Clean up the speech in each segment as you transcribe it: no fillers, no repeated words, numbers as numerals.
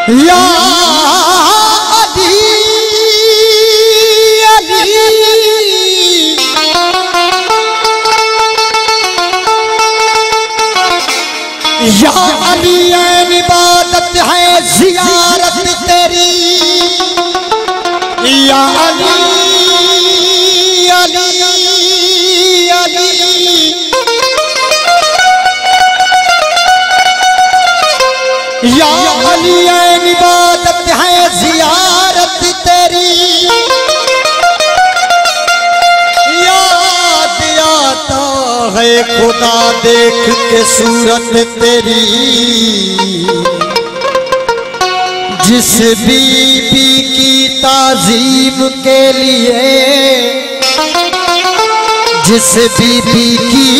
या अली अली या अली इबादत है जियारत तेरी या अली अली अली या अली इबादत है जियारत तेरी याद आता है खुदा देख के सूरत तेरी जिस बीबी की ताजीम के लिए जिस बीबी की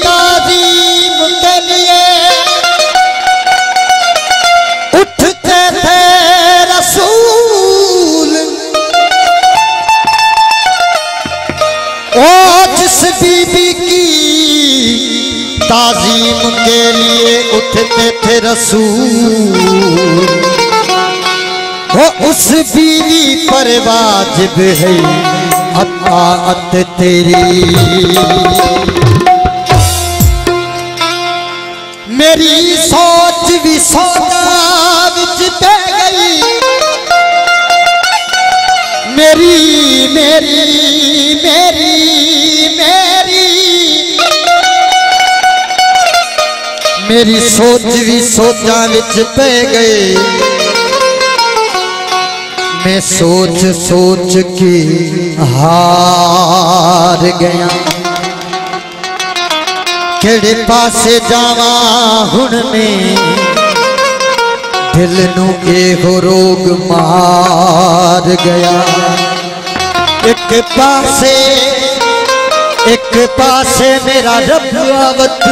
ताजीम के लिए उठते थे रसूल और जिस बीबी की ताजीम के लिए उठते थे रसूल वो उस बीवी पर वाजिब है अताअत तेरी मेरी सोच भी सोचा विच पे गई मेरी मेरी मेरी मेरी मेरी सोच भी सोचा विच पे गई मैं सोच सोच के हार गया केड़े पासे जावा हुण में दिल नू एहो रोग मार गया एक पासे मेरा रब आवत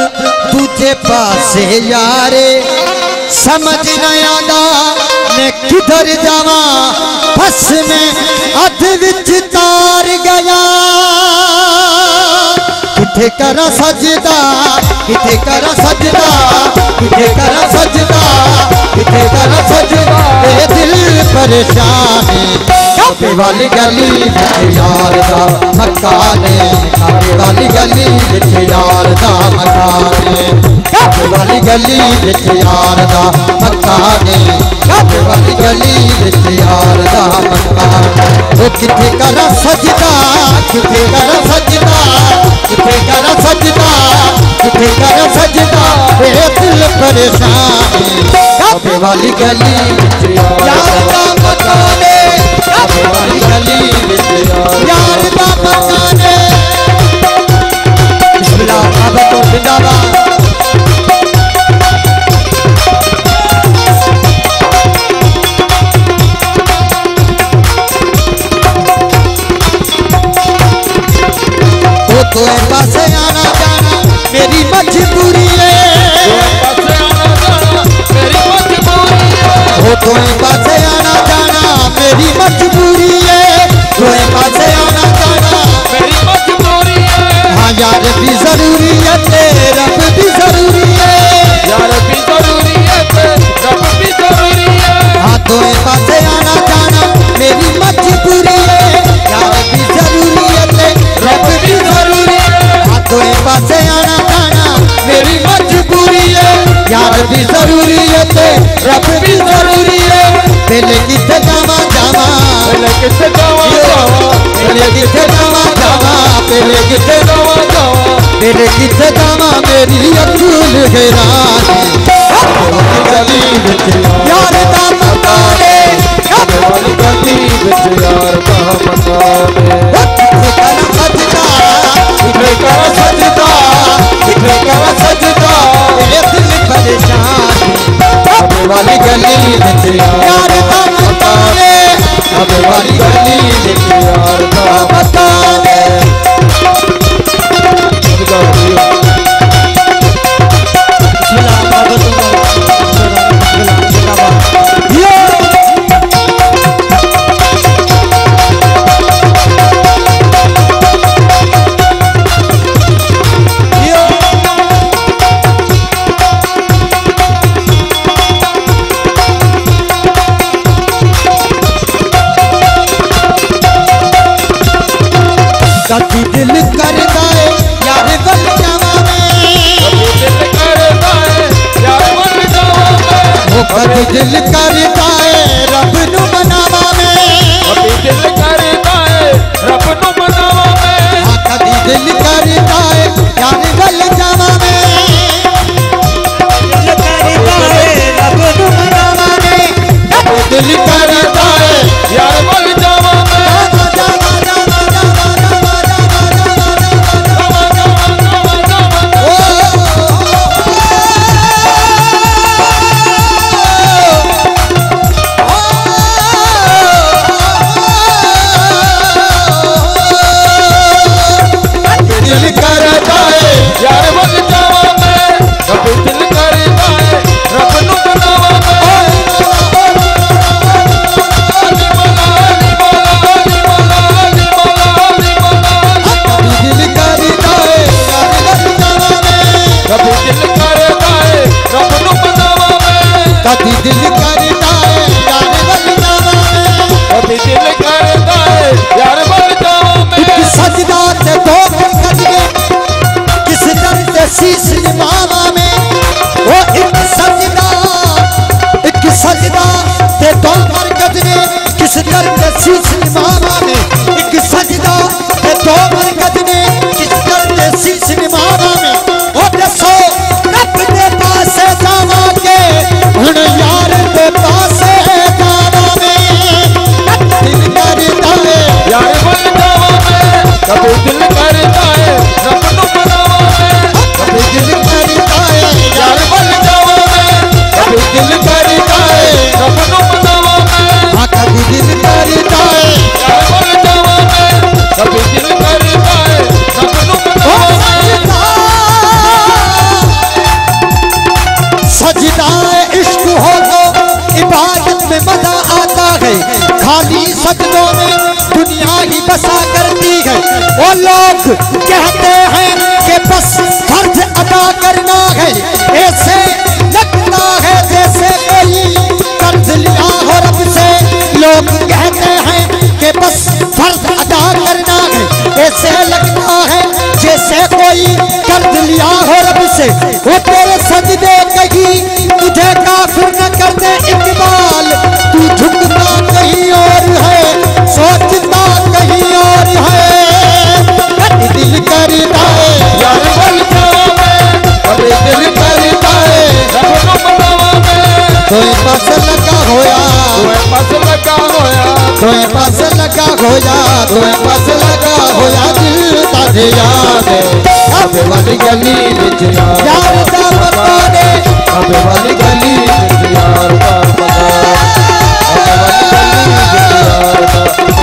दूजे पासे यारे समझ न आदा मैं किधर जावा बस में अध विच तार गया किथे करा सजदा किथे करा सजदा किथे करा सजदा किथे करा सजदा ए दिल परेशान काबे वाली गली विच यार दा मकान काबे वाली गली विच यार दा मकान काबे वाली गली विच यार दा मकान काबे वाली गली विच यार दा मकान ओ किथे करा सजदा किथे करा सजदा किथे करा सजदा किथे करा सजदा ए दिल परेशान काबे वाली गली विच यार दा मकान काबे वाली गली विच यार दा मकान बिस्मिल्लाह काबा तो जिंदाबाद तो पासे आना जाना मेरी मजबूरी है वो तो पासे आना जाना मेरी मजबूरी है वो पासे आना जाना मेरी मजबूरी है हाँ यार भी जरूरी है रब भी जरूरी है यार भी जरूरी है रब भी जरूरी है हाँ तो पासे आना जाना मेरी मजबूरी है यार भी जरूरी है रब भी जरूरी है तो पासे आना जाना मेरी मजबूरी है यार भी जरूरी है रब भी जरूरी है पहले किथे जावा जावा पहले किथे जावा जावा पहले किथे जावा जावा पहले किथे जावा जावा पहले किथे जावा मेरी अकूल हैरान गली विच यार दा मकान काबे वाली गली विच यार दा मकान किथे करा सजदा किथे करा सजदा ए दिल परेशान काबे वाली गली विच यार दा मकान काबे वाली गली विच यार दा मकान दिल करता है रब नू मनावा में, कभी दिल करता है रब नू मनावा में, कभी दिल करता है यार गल जावा में, दिल करता है रब नू मनावा में, दिल करता है यार मर जावा में, दिल करता है यार मर जावा में, कभी दिल करता है रब नू मनावा में, अली मौला अली मौला अली मौला अली मौला अली मौला, दिल करता है यार गल जावा में, कभी दिल करता है रब नू मनावा में, कभी दिल करता है यार गल जावा में, कभी दिल करता है यार मर जावा में, एक सजदा ते दो कदमे किस दर ते शीश निभावा में, वो एक सजदा ते दो कदमे किस दर ते शीश निभावा में, एक सजदा ते दो कदमे किस दर ते शीश निभावा में, वो दसो रब दे पासे जावा के हुण यार दे पासे जावा में, दिल करता है यार मर जावा में, कभी दिल करता है रब नू मनावा में, कभी दिल करता है यार मर जावा में, कभी दिल करता है रब नू मनावा में, हाँ कभी दिल करता है यार मर जावा में, कभी दिल करता है रब नू मनावा में, सजदा इश्क हो तो इबादत में मजा आता है, खाली सजदों में दुनिया ही बसा करती है, वो लोग कहते हैं कि बस फर्ज अदा करना है, ऐसे लगता है जैसे कोई कर्ज लिया हो रब से, लोग कहते हैं कि बस फर्ज अदा करना है, ऐसे लगता है जैसे कोई कर्ज लिया हो रब से, वो तेरे सजदे कहीं तुझे काफिर न कर दे इकबाल, तू झुकता कहीं और है सोचता कहीं और है, दिल करता है यार मर जावा में, कभी दिल करता है रब नू मनावा में, तोए पास लगा होया तोए पास लगा होया, तोए पास लगा होया तोए पास लगा होया, दिल तारे याद अबे वाली गली विच यार दा पता ने अबे वाली गली विच यार दा पता, अबे वाली गली विच यार दा